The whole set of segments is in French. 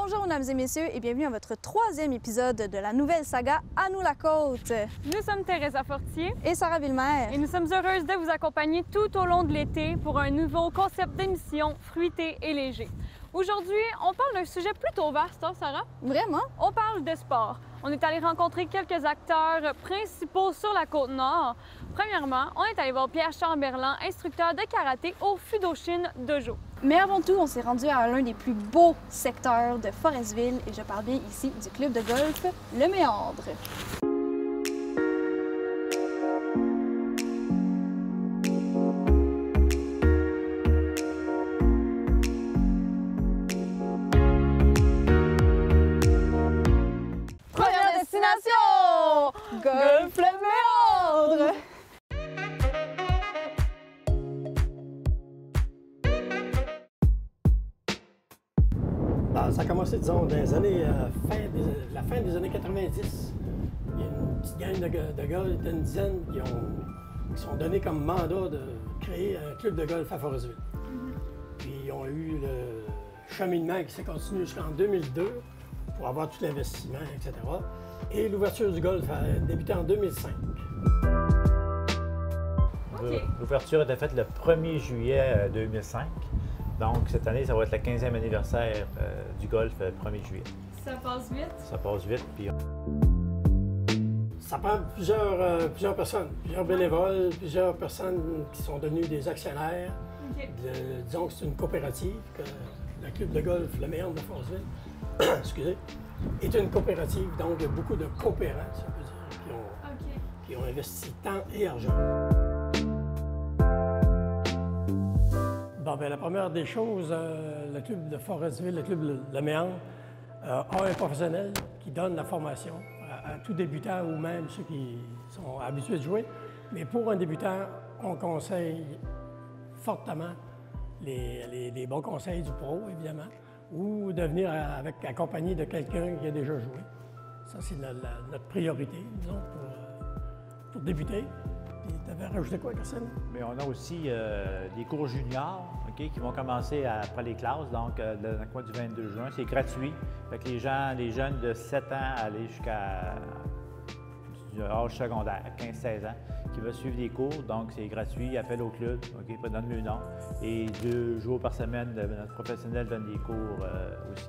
Bonjour mesdames et messieurs et bienvenue à votre troisième épisode de la nouvelle saga À nous la côte. Nous sommes Teresa Fortier Et Sarah Villemer. et nous sommes heureuses de vous accompagner tout au long de l'été pour un nouveau concept d'émission fruité et léger. Aujourd'hui, on parle d'un sujet plutôt vaste, hein, Sarah? Vraiment? On parle de sport. On est allé rencontrer quelques acteurs principaux sur la Côte-Nord. Premièrement, on est allé voir Pierre Chamberlain, instructeur de karaté au Fudoshin Dojo. Mais avant tout, on s'est rendu à l'un des plus beaux secteurs de Forestville et je parle bien ici du club de golf Le Méandre. Première destination! Golf Le Méandre! Ça a commencé, disons, dans les années, la fin des années 90. Il y a une petite gang de gars, une dizaine, qui sont donnés comme mandat de créer un club de golf à Forestville. Puis ils ont eu le cheminement qui s'est continué jusqu'en 2002 pour avoir tout l'investissement, etc. Et l'ouverture du golf a débuté en 2005. OK. L'ouverture était faite le 1er juillet 2005. Donc, cette année, ça va être le 15e anniversaire du golf, le 1er juillet. Ça passe vite. Ça passe vite, puis Ça prend plusieurs personnes, plusieurs bénévoles, plusieurs personnes qui sont devenues des actionnaires. OK. Disons que c'est une coopérative, que le club de golf Le Méandre de Forestville, excusez, est une coopérative, donc il y a beaucoup de coopérants, ça veut dire, OK. qui ont investi temps et argent. Bon, bien, la première des choses, le club de Forestville, le club Le Méandre, a un professionnel qui donne la formation à tout débutant ou même ceux qui sont habitués de jouer. Mais pour un débutant, on conseille fortement les bons conseils du pro, évidemment, ou de venir accompagné de quelqu'un qui a déjà joué. Ça, c'est notre priorité, disons, pour débuter. Tu avais rajouté quoi, Christine? mais on a aussi des cours juniors, OK, qui vont commencer après les classes, donc dans le coin du 22 juin. C'est gratuit. Fait que les jeunes de 7 ans à aller jusqu'à âge secondaire, 15-16 ans, qui veulent suivre des cours, donc c'est gratuit, appel au club, OK, donne le nom. Et 2 jours par semaine, notre professionnel donne des cours aussi.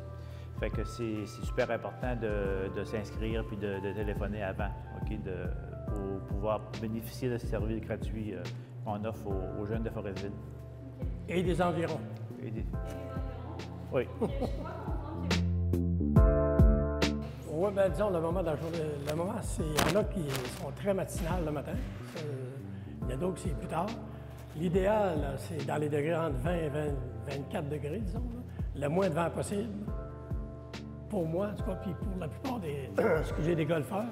Fait que c'est super important de s'inscrire puis de téléphoner avant, OK, pour pouvoir bénéficier de ce service gratuit qu'on offre aux jeunes de Forestville. Et des environs. Oui. Oui, bien, disons, le moment de la journée, il y en a qui sont très matinales le matin. Il y a d'autres qui c'est plus tard. L'idéal, là, c'est dans les degrés entre 20 et 24 degrés, disons, là. Le moins de vent possible. Pour moi, en tout cas, puis pour la plupart des golfeurs,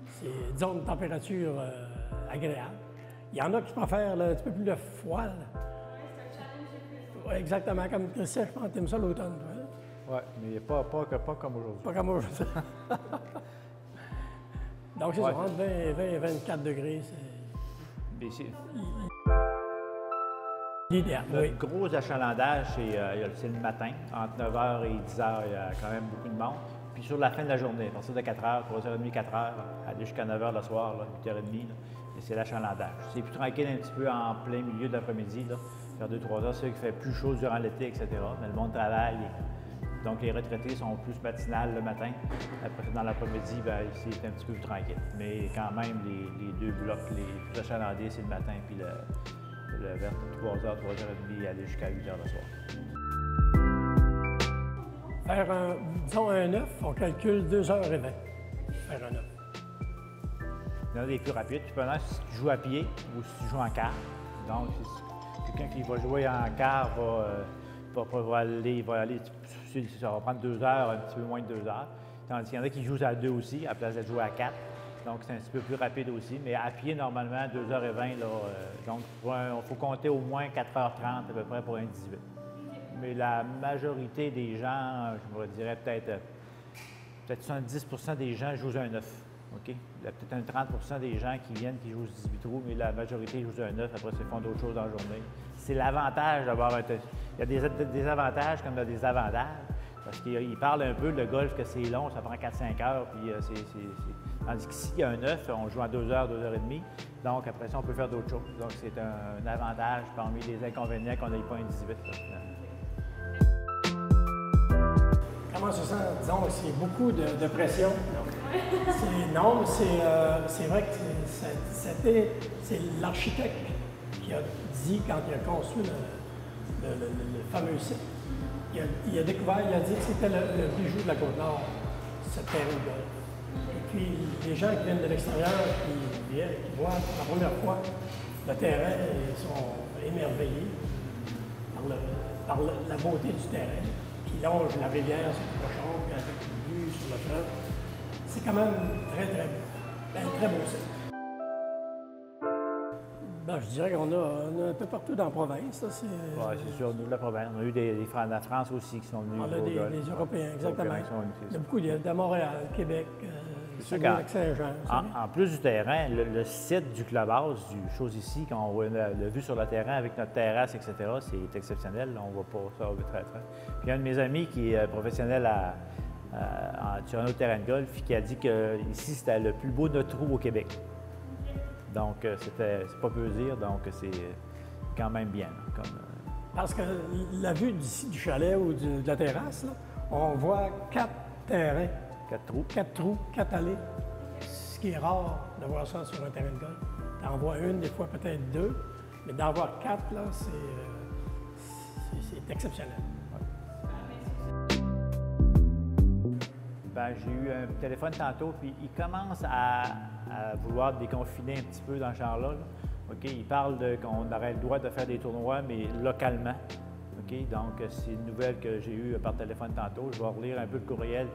c'est, disons, une température agréable. Il y en a qui préfèrent là, un petit peu plus de froid. Là. Ouais, exactement, comme Christian, je pense que t'aimes ça l'automne, toi. Oui, mais pas comme aujourd'hui. Pas comme aujourd'hui. Donc, c'est ça, entre 20 et 24 degrés, c'est l'idéal. Le gros achalandage, c'est le matin. Entre 9h et 10h, il y a quand même beaucoup de monde. Puis sur la fin de la journée, à partir de 4h, 3h30, 4h, aller jusqu'à 9h le soir, là, 8h30, là, et c'est l'achalandage. C'est plus tranquille un petit peu en plein milieu de l'après-midi, vers 2-3 heures. C'est sûr qu'il fait plus chaud durant l'été, etc. Mais le monde travaille. Donc, les retraités sont plus matinales le matin. Après, dans l'après-midi, c'est un petit peu plus tranquille. Mais quand même, les deux blocs, les plus achalandés, c'est le matin, puis vers 3h, 3h30, aller jusqu'à 8h le soir. Faire disons un 9, on calcule 2h20. Faire un 9. Il y en a des plus rapides. Puis pendant, si tu joues à pied ou si tu joues en quart. Donc, quelqu'un qui va jouer en quart va aller, ça va prendre 2 heures, un petit peu moins de 2 heures. Tandis qu'il y en a qui jouent à 2 aussi, à la place de jouer à 4. Donc, c'est un petit peu plus rapide aussi. Mais à pied, normalement, 2h20, là, donc il faut compter au moins 4h30 à peu près pour un 18. Mais la majorité des gens, je me dirais peut-être 70 % des gens jouent un 9. OK? Il y a peut-être un 30 % des gens qui viennent qui jouent 18 trous, mais la majorité joue un 9, après ils font d'autres choses dans la journée. C'est l'avantage d'avoir un... Il y a des avantages comme il y a des avantages. Parce qu'il parle un peu, le golf, que c'est long, ça prend 4-5 heures, puis Tandis qu'ici, il y a un 9, on joue en 2 heures, 2 heures et demie. Donc, après ça, on peut faire d'autres choses. Donc, c'est un avantage parmi les inconvénients qu'on n'ait pas un 18. Là. Comment se sent? Disons, c'est beaucoup de pression. C'est vrai que c'est l'architecte qui a dit, quand il a construit le fameux site, il a découvert, il a dit que c'était le bijou de la Côte-Nord, ce terrain de golf. Et puis, les gens qui viennent de l'extérieur, qui voient pour la première fois le terrain, ils sont émerveillés par la beauté du terrain, qui longe la rivière sur le cochon, puis avec une vue sur le fleuve. C'est quand même très, très beau. Très beau site. Ben, je dirais qu'on a un peu partout dans la province. Oui, c'est sûr, nous, de la province. On a eu des frères de la France aussi qui sont venus. On a des Européens, exactement. Il y a beaucoup de Montréal, Québec, Saint-Jean. En plus du terrain, le site du clubhouse, du chose ici, quand on voit la vue sur le terrain avec notre terrasse, etc., c'est exceptionnel. On voit pas ça très, très. Puis un de mes amis qui est professionnel sur un autre terrain de golf qui a dit que ici c'était le plus beau de notre trou au Québec. Donc, c'est pas peu dire, donc c'est quand même bien. Parce que la vue d'ici du chalet ou de la terrasse, là, on voit 4 terrains. 4 trous. 4 trous, 4 allées. Ce qui est rare de voir ça sur un terrain de golf. T'en vois une, des fois peut-être 2, mais d'en voir 4, là, c'est exceptionnel. Ben, j'ai eu un téléphone tantôt, puis il commence à vouloir déconfiner un petit peu dans ce genre-là. OK? Il parle qu'on aurait le droit de faire des tournois, mais localement. OK? Donc, c'est une nouvelle que j'ai eue par téléphone tantôt. Je vais relire un peu le courriel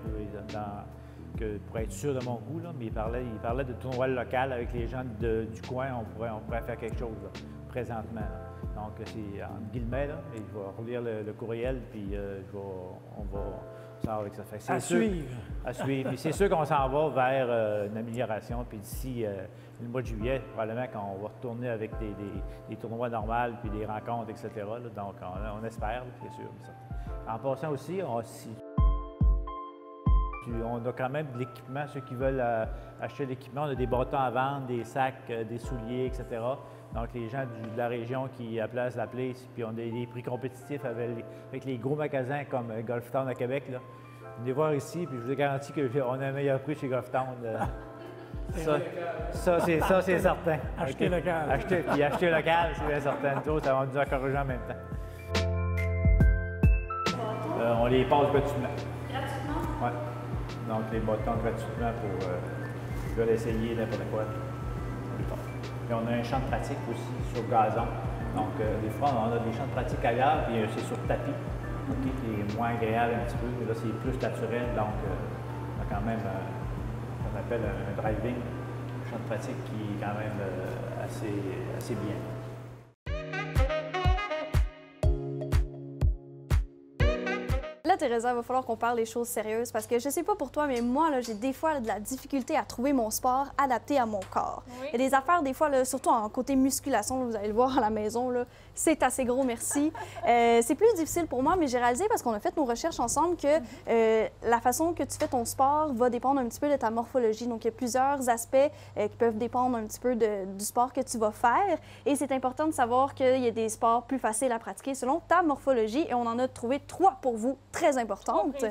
pour être sûr de mon goût, là. Mais il parlait de tournois local avec les gens du coin. On pourrait faire quelque chose là, présentement. Là. Donc, c'est entre guillemets, là, et je vais relire le courriel, puis on va avec ça. Fait à suivre. À suivre. Puis c'est sûr qu'on s'en va vers une amélioration. Puis d'ici le mois de juillet, probablement qu'on va retourner avec des tournois normaux, puis des rencontres, etc. Là. Donc, on espère, bien sûr. En passant aussi, on a quand même de l'équipement. Ceux qui veulent acheter l'équipement, on a des bâtons à vendre, des sacs, des souliers, etc. Donc, les gens de la région qui placent la place, puis on a des prix compétitifs avec les gros magasins comme Golf Town à Québec. Là. Venez voir ici, puis je vous ai garanti qu'on a un meilleur prix chez Golf Town. Ça, c'est certain. Acheter local. Acheter local, c'est bien certain. Nous autres, ça va nous encourager en même temps. On les passe gratuitement. Gratuitement? Oui. Donc, les bâtons gratuitement pour ils veulent essayer n'importe quoi. Puis on a un champ de pratique aussi sur gazon. Donc, des fois, on a des champs de pratique ailleurs, puis c'est sur tapis, qui est moins agréable un petit peu. Mais là, c'est plus naturel, donc on a quand même ce qu'on appelle un driving, un champ de pratique qui est quand même assez bien. Là, Teresa, il va falloir qu'on parle des choses sérieuses parce que je sais pas pour toi, mais moi, j'ai des fois de la difficulté à trouver mon sport adapté à mon corps. Oui. Il y a des affaires, des fois, là, surtout en côté musculation, vous allez le voir à la maison, c'est assez gros, merci. C'est plus difficile pour moi, mais j'ai réalisé parce qu'on a fait nos recherches ensemble que la façon que tu fais ton sport va dépendre un petit peu de ta morphologie. Donc, il y a plusieurs aspects qui peuvent dépendre un petit peu du sport que tu vas faire. Et c'est important de savoir qu'il y a des sports plus faciles à pratiquer selon ta morphologie. Et on en a trouvé 3 pour vous très importantes. Oui.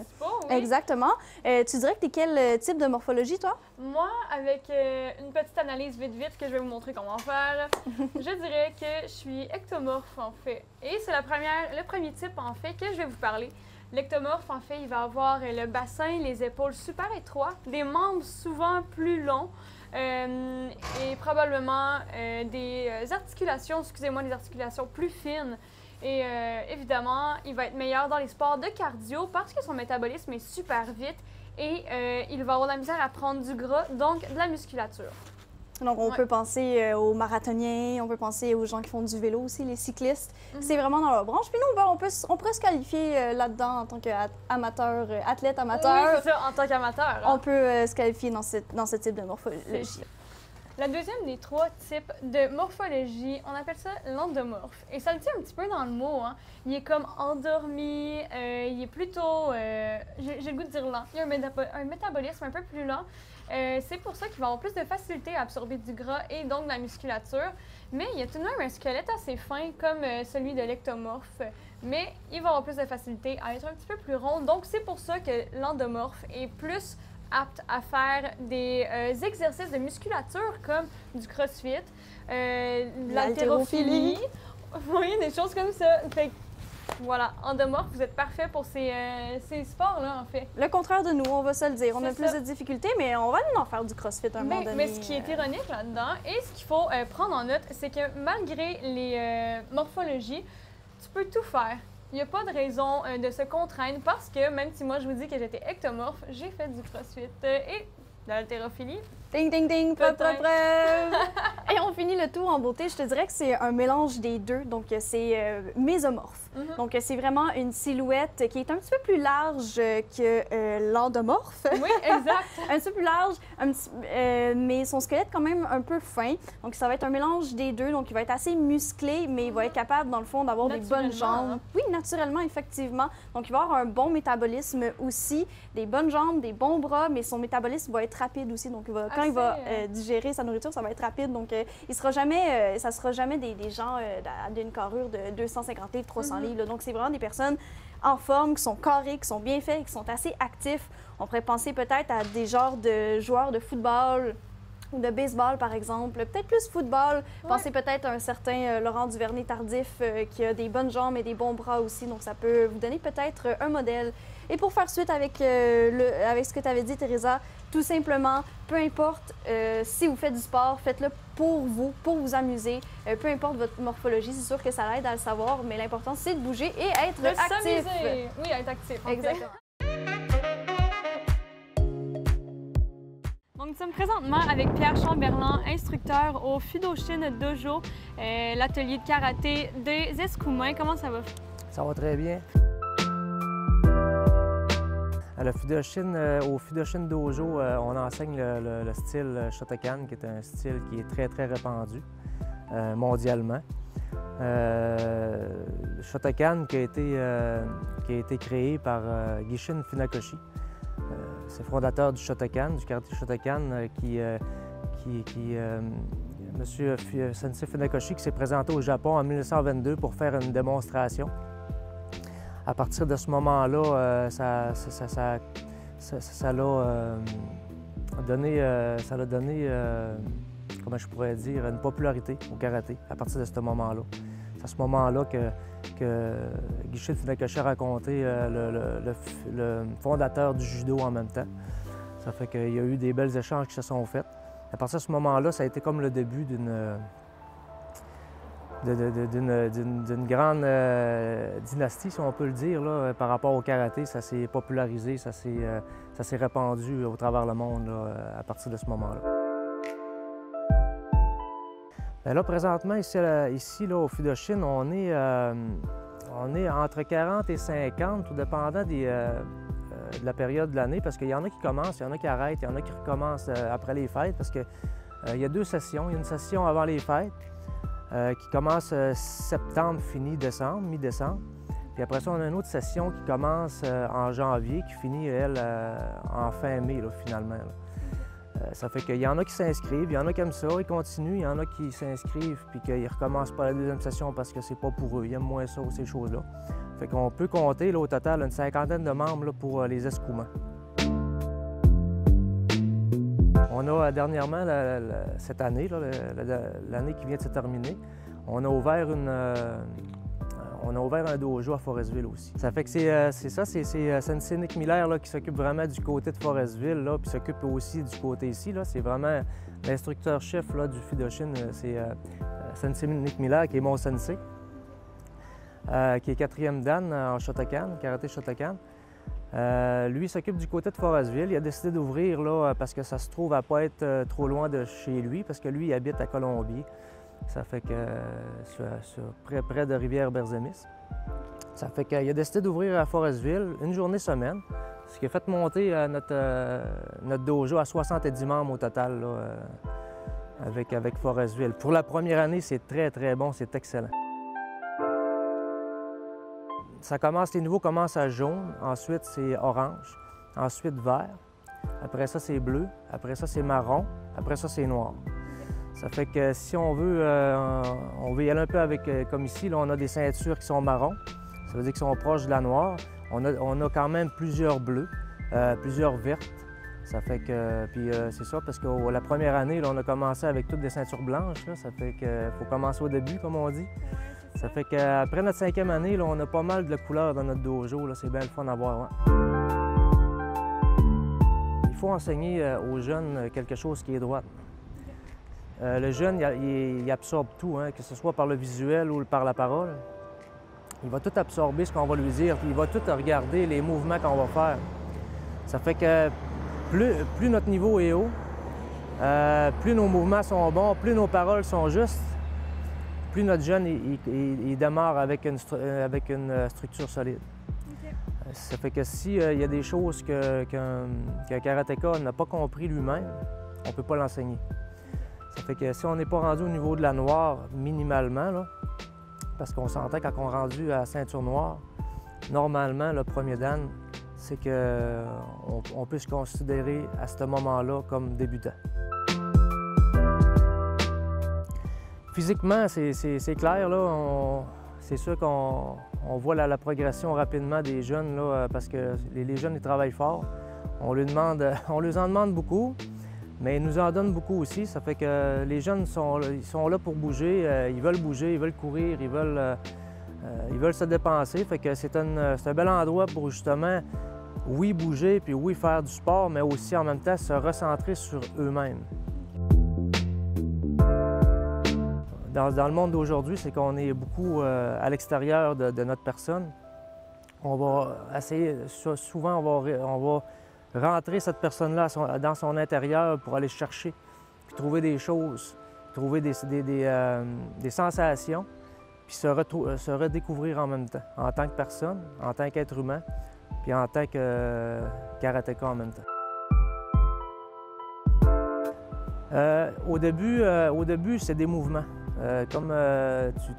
Exactement. Tu dirais que tu es quel type de morphologie, toi? Moi, avec une petite analyse vite que je vais vous montrer comment faire, je dirais que je suis ectomorphe, en fait. Et c'est le premier type, en fait, que je vais vous parler. L'ectomorphe, en fait, il va avoir le bassin, les épaules super étroits, des membres souvent plus longs et probablement des articulations, des articulations plus fines. Et évidemment, il va être meilleur dans les sports de cardio parce que son métabolisme est super vite et il va avoir la misère à prendre du gras, donc de la musculature. Donc, on peut penser aux marathoniens, on peut penser aux gens qui font du vélo aussi, les cyclistes. C'est vraiment dans leur branche. Puis nous, on pourrait se qualifier là-dedans en tant qu'amateur, athlète amateur. Oui, c'est ça, en tant qu'amateur. Hein? On peut se qualifier dans ce type de morphologie. La deuxième des 3 types de morphologie, on appelle ça l'endomorphe. Et ça le dit un petit peu dans le mot, hein. Il est comme endormi, il est plutôt, j'ai le goût de dire lent. Il a un métabolisme un peu plus lent. C'est pour ça qu'il va avoir plus de facilité à absorber du gras et donc de la musculature. Mais il y a tout de même un squelette assez fin comme celui de l'ectomorphe. Mais il va avoir plus de facilité à être un petit peu plus rond. Donc c'est pour ça que l'endomorphe est plus apte à faire des exercices de musculature comme du crossfit, l'haltérophilie, oui, des choses comme ça. Fait que, voilà, endomorphe, vous êtes parfait pour ces sports-là, en fait. Le contraire de nous, on va se le dire. On a C'est plus ça. de difficultés, mais on va en faire du crossfit un moment donné. Mais ce qui est ironique là-dedans, et ce qu'il faut prendre en note, c'est que malgré les morphologies, tu peux tout faire. Il n'y a pas de raison de se contraindre parce que même si moi je vous dis que j'étais ectomorphe, j'ai fait du crossfit et de l'haltérophilie. Ding, ding, ding, preuve, preuve, Peut-être. preuve. Et on finit le tour en beauté. Je te dirais que c'est un mélange des deux. Donc, c'est mésomorphe. Donc, c'est vraiment une silhouette qui est un petit peu plus large que l'endomorphe. Oui, exact. Un petit peu plus large, mais son squelette quand même un peu fin. Donc, ça va être un mélange des deux. Donc, il va être assez musclé, mais il va être capable, dans le fond, d'avoir des bonnes Naturellement, jambes. hein. Oui, naturellement, effectivement. Donc, il va avoir un bon métabolisme aussi, des bonnes jambes, des bons bras, mais son métabolisme va être rapide aussi. Donc, quand il va digérer sa nourriture, ça va être rapide. Donc, il sera jamais, ça sera jamais des gens d'une carrure de 250 livres, 300 livres. Là. Donc, c'est vraiment des personnes en forme, qui sont carrés, qui sont bien faits, qui sont assez actifs. On pourrait penser peut-être à des genres de joueurs de football ou de baseball, par exemple. Peut-être plus football. Pensez peut-être à un certain Laurent Duvernay-Tardif qui a des bonnes jambes et des bons bras aussi. Donc, ça peut vous donner peut-être un modèle. Et pour faire suite avec, avec ce que tu avais dit, Teresa, tout simplement, peu importe si vous faites du sport, faites-le pour vous amuser. Peu importe votre morphologie, c'est sûr que ça l'aide à le savoir, mais l'important, c'est de bouger et être De actif. s'amuser. Oui, être actif. en fait. Exactement. Donc, nous sommes présentement avec Pierre Chamberlain, instructeur au Fudoshin Dojo, l'atelier de karaté des Escoumins. Comment ça va? Ça va très bien. Au Fudoshin Dojo, on enseigne le style Shotokan, qui est un style qui est très, très répandu mondialement. Shotokan qui a été créé par Gishin Funakoshi. C'est le fondateur du Shotokan, du karaté Shotokan, Monsieur Sensei Funakoshi, qui s'est présenté au Japon en 1922 pour faire une démonstration. À partir de ce moment-là, ça l'a donné, comment je pourrais dire, une popularité au karaté à partir de ce moment-là. C'est à ce moment-là que Gishin Funakoshi a rencontré le fondateur du judo en même temps. Ça fait qu'il y a eu des belles échanges qui se sont faits. À partir de ce moment-là, ça a été comme le début d'une grande dynastie, si on peut le dire, là, par rapport au karaté. Ça s'est popularisé, ça s'est répandu au travers le monde là, à partir de ce moment-là. Bien là, présentement, ici là, au Fudoshin, on est entre 40 et 50, tout dépendant de la période de l'année, parce qu'il y en a qui commencent, il y en a qui arrêtent, il y en a qui recommencent après les fêtes, parce qu'il y a deux sessions. Il y a une session avant les fêtes, qui commence septembre, finit décembre, mi-décembre. Puis après ça, on a une autre session qui commence en janvier, qui finit, elle, en fin mai, là, finalement. Là. Ça fait qu'il y en a qui s'inscrivent, il y en a qui aiment ça, ils continuent, il y en a qui s'inscrivent puis qu'ils ne recommencent pas la deuxième session parce que c'est pas pour eux, ils aiment moins ça ou ces choses-là. Fait qu'on peut compter là, au total une 50aine de membres là, pour les Escoumins. On a dernièrement, cette année, l'année qui vient de se terminer, on a ouvert un dojo à Forestville aussi. Ça fait que c'est Sensei Nick Miller là, qui s'occupe vraiment du côté de Forestville, là, puis s'occupe aussi du côté ici. C'est vraiment l'instructeur-chef du Fudoshin, c'est Sensei Nick Miller, qui est mon sensei, qui est 4e dan en Shotokan, karaté Shotokan. Lui s'occupe du côté de Forestville. Il a décidé d'ouvrir là parce que ça se trouve à pas être trop loin de chez lui, parce que lui, il habite à Colombier. Ça fait que près de Rivière-Berzémis. Ça fait qu'il a décidé d'ouvrir à Forestville une journée semaine, ce qui a fait monter notre dojo à 70 membres au total. Là. avec Forestville. Pour la première année, c'est très, très bon, c'est excellent. Les niveaux commencent à jaune, ensuite c'est orange, ensuite vert, après ça c'est bleu, après ça c'est marron, après ça c'est noir. Ça fait que si on veut y aller un peu avec, comme ici, là, on a des ceintures qui sont marrons, ça veut dire qu'ils sont proches de la noire. On a quand même plusieurs bleus, plusieurs vertes. Ça fait que, puis c'est ça, parce que la première année, là, on a commencé avec toutes des ceintures blanches, là, ça fait qu'il faut commencer au début, comme on dit. Ça fait qu'après notre 5e année, là, on a pas mal de couleurs dans notre dojo, c'est bien le fun à voir. Ouais. Il faut enseigner aux jeunes quelque chose qui est droit. Le jeune, il absorbe tout, hein, que ce soit par le visuel ou par la parole. Il va tout absorber ce qu'on va lui dire, puis il va tout regarder les mouvements qu'on va faire. Ça fait que plus notre niveau est haut, plus nos mouvements sont bons, plus nos paroles sont justes, plus notre jeune il démarre avec une structure solide. Okay. Ça fait que s'il y a des choses qu'un karatéka n'a pas compris lui-même, on ne peut pas l'enseigner. Ça fait que si on n'est pas rendu au niveau de la noire minimalement, là, parce qu'on s'entend quand on est rendu à ceinture noire, normalement, le premier dan, c'est qu'on peut se considérer à ce moment-là comme débutant. Physiquement, c'est clair, là, c'est sûr qu'on voit la progression rapidement des jeunes, là, parce que les jeunes, ils travaillent fort. On les en demande beaucoup, mais ils nous en donnent beaucoup aussi. Ça fait que les jeunes sont là pour bouger, ils veulent courir, ils veulent se dépenser. Fait que c'est un bel endroit pour justement, oui, bouger, puis oui, faire du sport, mais aussi en même temps se recentrer sur eux-mêmes. Dans le monde d'aujourd'hui, c'est qu'on est beaucoup à l'extérieur de notre personne. On va essayer, souvent on va rentrer cette personne-là dans son intérieur pour aller chercher, puis trouver des choses, trouver des sensations, puis se redécouvrir en même temps, en tant que personne, en tant qu'être humain, puis en tant que karatéka en même temps. Au début, c'est des mouvements. Comme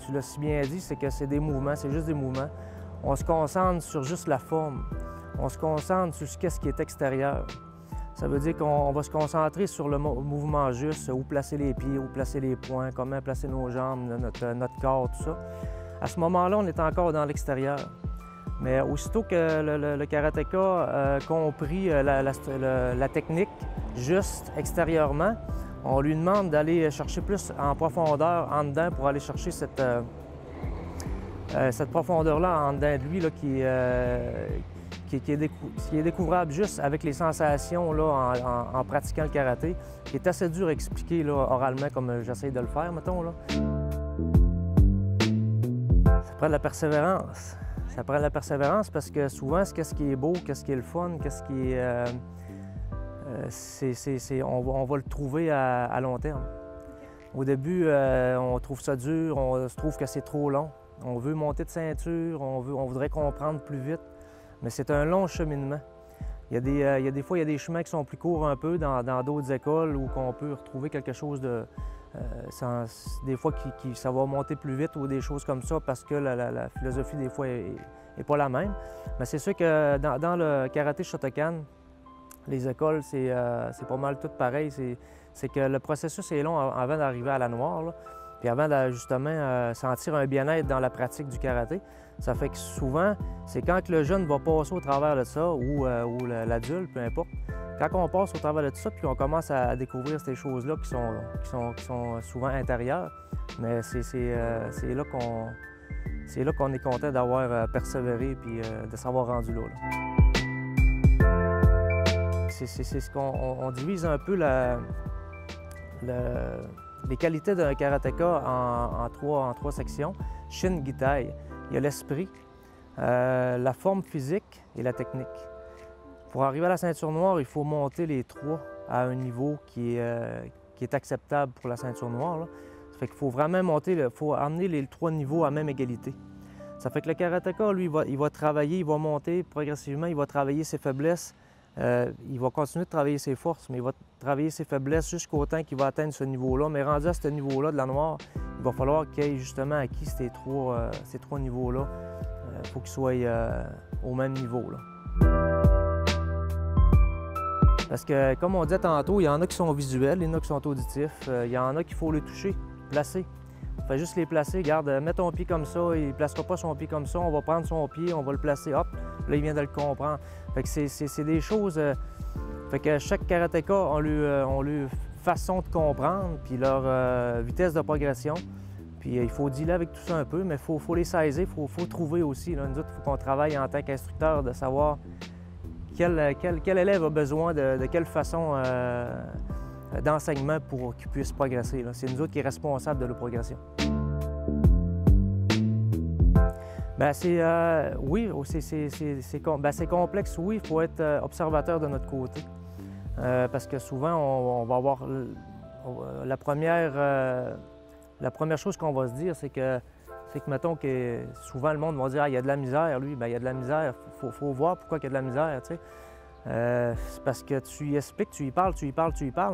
tu l'as si bien dit, c'est que c'est des mouvements, c'est juste des mouvements. On se concentre sur juste la forme. On se concentre sur ce qui est extérieur. Ça veut dire qu'on va se concentrer sur le mouvement juste, où placer les pieds, où placer les poings, comment placer nos jambes, notre corps, tout ça. À ce moment-là, on est encore dans l'extérieur. Mais aussitôt que le karatéka a compris la technique juste extérieurement, on lui demande d'aller chercher plus en profondeur, en dedans, pour aller chercher cette profondeur-là en dedans de lui là, qui est découvrable juste avec les sensations là, en pratiquant le karaté, qui est assez dur à expliquer là, oralement comme j'essaie de le faire, mettons. Là. Ça prend de la persévérance. Ça prend de la persévérance parce que souvent, qu'est-ce qui est beau, qu'est-ce qui est le fun, qu'est-ce qui est... on va le trouver à long terme. Au début, on trouve ça dur, on se trouve que c'est trop long. On veut monter de ceinture, on voudrait comprendre plus vite, mais c'est un long cheminement. Des fois, il y a des chemins qui sont plus courts un peu dans d'autres écoles où on peut retrouver quelque chose de... des fois, ça va monter plus vite ou des choses comme ça parce que la philosophie, des fois, n'est pas la même. Mais c'est sûr que dans le karaté Shotokan, les écoles, c'est pas mal tout pareil. C'est que le processus est long avant d'arriver à la noire, là. Puis avant de justement sentir un bien-être dans la pratique du karaté. Ça fait que souvent, c'est quand que le jeune va passer au travers de ça, ou l'adulte, peu importe. Quand on passe au travers de tout ça, puis on commence à découvrir ces choses-là qui sont souvent intérieures, mais c'est là qu'on est content d'avoir persévéré puis de s'avoir rendu là. C'est ce qu'on divise un peu les qualités d'un karatéka en trois sections. Shin, Gitai. Il y a l'esprit, la forme physique et la technique. Pour arriver à la ceinture noire, il faut monter les trois à un niveau qui est acceptable pour la ceinture noire. Là. Ça fait qu'il faut vraiment faut amener les trois niveaux à même égalité. Ça fait que le karatéka, lui, il va travailler, il va monter progressivement, il va travailler ses faiblesses il va continuer de travailler ses forces, mais il va travailler ses faiblesses jusqu'au temps qu'il va atteindre ce niveau-là. Mais rendu à ce niveau-là de la noire, il va falloir qu'il ait justement acquis ces trois niveaux-là. Il faut qu'il soit au même niveau, là. Parce que, comme on disait tantôt, il y en a qui sont visuels, il y en a qui sont auditifs, il y en a qu'il faut les toucher, placer. Fait juste les placer. Regarde, mets ton pied comme ça, il ne placera pas son pied comme ça, on va prendre son pied, on va le placer, hop, là, il vient de le comprendre. Fait que c'est des choses... fait que chaque karatéka ont leur façon de comprendre, puis leur vitesse de progression. Puis il faut dealer avec tout ça un peu, mais il faut les saisir, il faut trouver aussi. Là. Nous autres, il faut qu'on travaille en tant qu'instructeur de savoir quel élève a besoin de quelle façon d'enseignement pour qu'il puisse progresser. C'est nous autres qui sommes responsables de la progression. Bien, oui, c'est complexe, oui, il faut être observateur de notre côté. Parce que souvent, on va avoir la première chose qu'on va se dire, c'est que mettons, que souvent le monde va dire « Ah, il y a de la misère, lui. » Bien, il y a de la misère, il faut voir pourquoi il y a de la misère, tu sais. C'est parce que tu lui expliques, tu lui parles,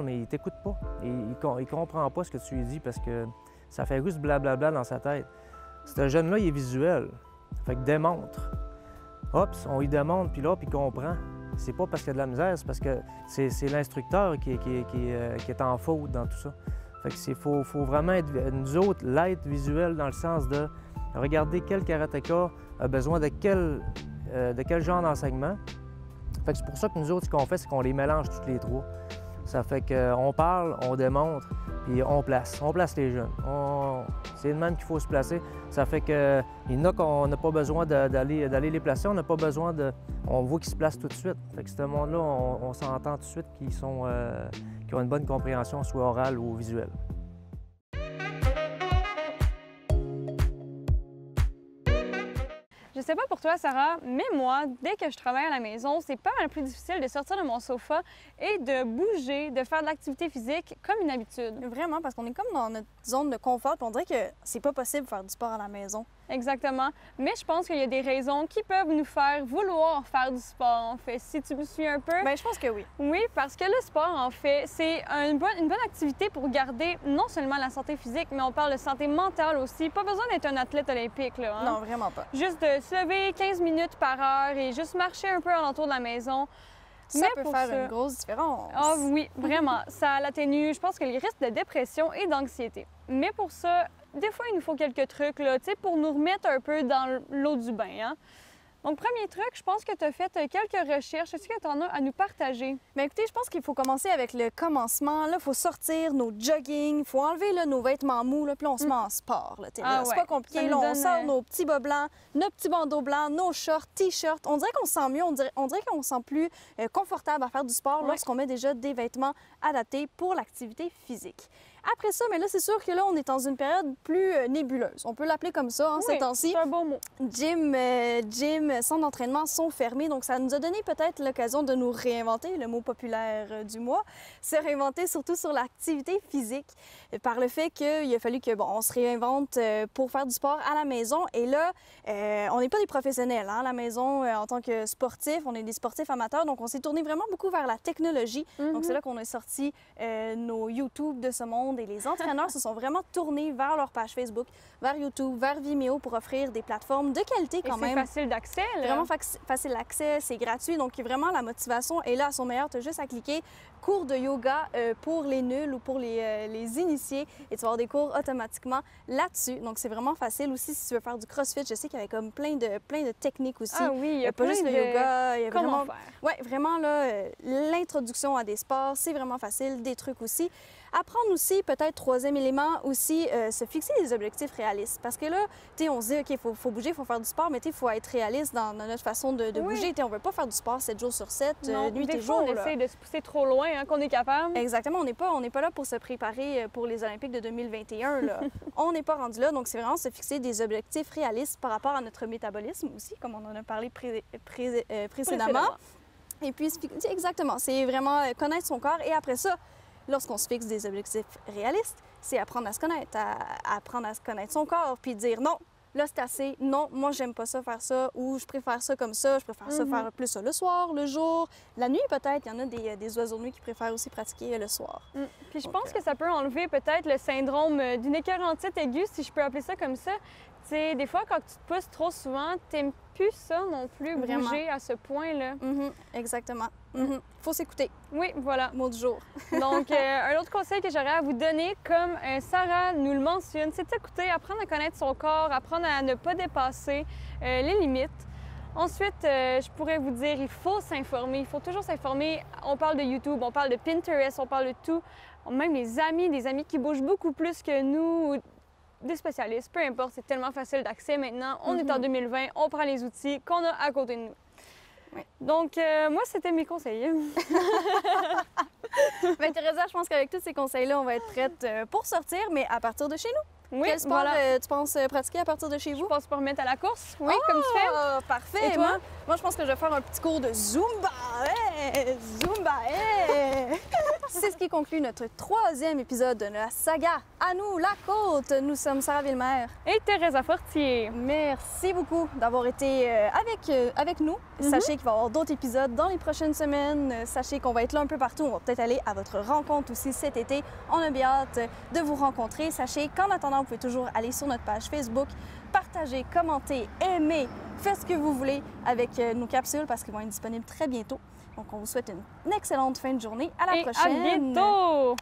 mais il ne t'écoute pas. Il ne comprend pas ce que tu lui dis parce que ça fait juste blablabla dans sa tête. Ce jeune-là, il est visuel. Fait que démontre. Hop, on lui demande, puis là, puis il comprend. C'est pas parce qu'il y a de la misère, c'est parce que c'est l'instructeur qui est en faute dans tout ça. Fait que faut vraiment être, nous autres, l'être visuel dans le sens de regarder quel karatéka a besoin de quel genre d'enseignement. Fait que c'est pour ça que nous autres, ce qu'on fait, c'est qu'on les mélange toutes les trois. Ça fait qu'on parle, on démontre, puis on place les jeunes. C'est le même qu'il faut se placer. Ça fait qu'il y en a qu'on n'a pas besoin d'aller les placer, on n'a pas besoin de... On voit qu'ils se placent tout de suite. Fait que ce monde-là, on s'entend tout de suite qu'ils ont une bonne compréhension, soit orale ou visuelle. Je sais pas pour toi, Sarah, mais moi, dès que je travaille à la maison, c'est pas mal plus difficile de sortir de mon sofa et de bouger, de faire de l'activité physique comme une habitude. Vraiment, parce qu'on est comme dans notre zone de confort, puis on dirait que c'est pas possible de faire du sport à la maison. Exactement. Mais je pense qu'il y a des raisons qui peuvent nous faire vouloir faire du sport, en fait. Si tu me suis un peu... Bien, je pense que oui. Oui, parce que le sport, en fait, c'est une bonne activité pour garder non seulement la santé physique, mais on parle de santé mentale aussi. Pas besoin d'être un athlète olympique, là. Hein? Non, vraiment pas. Juste de se lever 15 minutes par heure et juste marcher un peu alentour de la maison. Ça peut faire une grosse différence. Ah oui, vraiment. Ça l'atténue, je pense, que les risques de dépression et d'anxiété. Mais pour ça, des fois, il nous faut quelques trucs là, pour nous remettre un peu dans l'eau du bain. Hein? Donc, premier truc, je pense que tu as fait quelques recherches. Est-ce que tu en as à nous partager? Bien, écoutez, je pense qu'il faut commencer avec le commencement. Là, il faut sortir nos jogging, il faut enlever là, nos vêtements mous, là, puis là, on se met en sport. Là, Ah, c'est ouais. pas compliqué. Là, on sort nos petits bas blancs, nos petits bandeaux blancs, nos shorts, t-shirts. On dirait qu'on se sent mieux, on dirait qu'on se sent plus confortable à faire du sport lorsqu'on met déjà des vêtements adaptés pour l'activité physique. Après ça, mais là, c'est sûr que là, on est dans une période plus nébuleuse. On peut l'appeler comme ça, hein, ces temps-ci. C'est un beau mot. Gym, centres d'entraînement sont fermés. Donc, ça nous a donné peut-être l'occasion de nous réinventer, le mot populaire du mois, se réinventer surtout sur l'activité physique, par le fait qu'il a fallu que, on se réinvente pour faire du sport à la maison. Et là, on n'est pas des professionnels hein, à la maison en tant que sportifs. On est des sportifs amateurs. Donc, on s'est tourné vraiment beaucoup vers la technologie. Donc, c'est là qu'on a sorti nos YouTube de ce monde. Et les entraîneurs se sont vraiment tournés vers leur page Facebook, vers YouTube, vers Vimeo pour offrir des plateformes de qualité quand même. C'est facile d'accès. Vraiment facile d'accès, c'est gratuit. Donc, vraiment, la motivation est là à son meilleur. Tu as juste à cliquer cours de yoga pour les nuls ou pour les initiés et tu vas avoir des cours automatiquement là-dessus. Donc, c'est vraiment facile aussi si tu veux faire du CrossFit. Je sais qu'il y avait comme plein de techniques aussi. Ah oui, il y a pas juste le yoga. Il y a Comment vraiment... faire? Oui, vraiment, là, l'introduction à des sports, c'est vraiment facile. Des trucs aussi. Apprendre aussi, peut-être, troisième élément, aussi, se fixer des objectifs réalistes. Parce que là, tu sais, on se dit, OK, il faut bouger, il faut faire du sport, mais tu sais, il faut être réaliste dans notre façon de bouger. Tu sais, on veut pas faire du sport 7 jours sur 7, nuit et jour. On essaie de se pousser trop loin, hein, qu'on est capable. Exactement. On n'est pas là pour se préparer pour les Olympiques de 2021. Là. On n'est pas rendu là. Donc, c'est vraiment se fixer des objectifs réalistes par rapport à notre métabolisme aussi, comme on en a parlé précédemment. Et puis, exactement, c'est vraiment connaître son corps. Et après ça, lorsqu'on se fixe des objectifs réalistes, c'est apprendre à se connaître, apprendre à se connaître son corps, puis dire non, là, c'est assez. Non, moi, j'aime pas ça, faire ça, ou je préfère ça comme ça, je préfère ça faire plus ça le soir, le jour, la nuit peut-être. Il y en a des oiseaux de nuit qui préfèrent aussi pratiquer le soir. Puis je pense que ça peut enlever peut-être le syndrome d'une écœurantite aiguë, si je peux appeler ça comme ça. Tu sais, des fois, quand tu te pousses trop souvent, t'aimes plus ça non plus, Vraiment. bouger à ce point-là. Exactement. Faut s'écouter. Oui, voilà. Mot du jour. Donc, un autre conseil que j'aurais à vous donner, comme Sarah nous le mentionne, c'est d'écouter, apprendre à connaître son corps, apprendre à ne pas dépasser les limites. Ensuite, je pourrais vous dire, il faut s'informer, il faut toujours s'informer. On parle de YouTube, on parle de Pinterest, on parle de tout. Même des amis qui bougent beaucoup plus que nous, des spécialistes, peu importe, c'est tellement facile d'accès maintenant. On est en 2020, on prend les outils qu'on a à côté de nous. Oui. Donc, moi, c'était mes conseils. Bien, Teresa, je pense qu'avec tous ces conseils-là, on va être prête pour sortir, mais à partir de chez nous. Oui, Quel sport voilà. tu penses pratiquer à partir de chez vous? Je pense pour remettre à la course, oui, comme tu fais. Ah, parfait. Et toi? Moi, je pense que je vais faire un petit cours de Zumba. Hey! Zumba! Hey! C'est ce qui conclut notre 3e épisode de la saga À nous la côte. Nous sommes Sarah Villemer. Et Teresa Fortier. Merci beaucoup d'avoir été avec nous. Sachez qu'il va y avoir d'autres épisodes dans les prochaines semaines. Sachez qu'on va être là un peu partout. On va peut-être aller à votre rencontre aussi cet été. On a bien hâte de vous rencontrer. Sachez qu'en attendant, vous pouvez toujours aller sur notre page Facebook, partager, commenter, aimer, faites ce que vous voulez avec nos capsules parce qu'elles vont être disponibles très bientôt. Donc, on vous souhaite une excellente fin de journée. À la prochaine. À bientôt!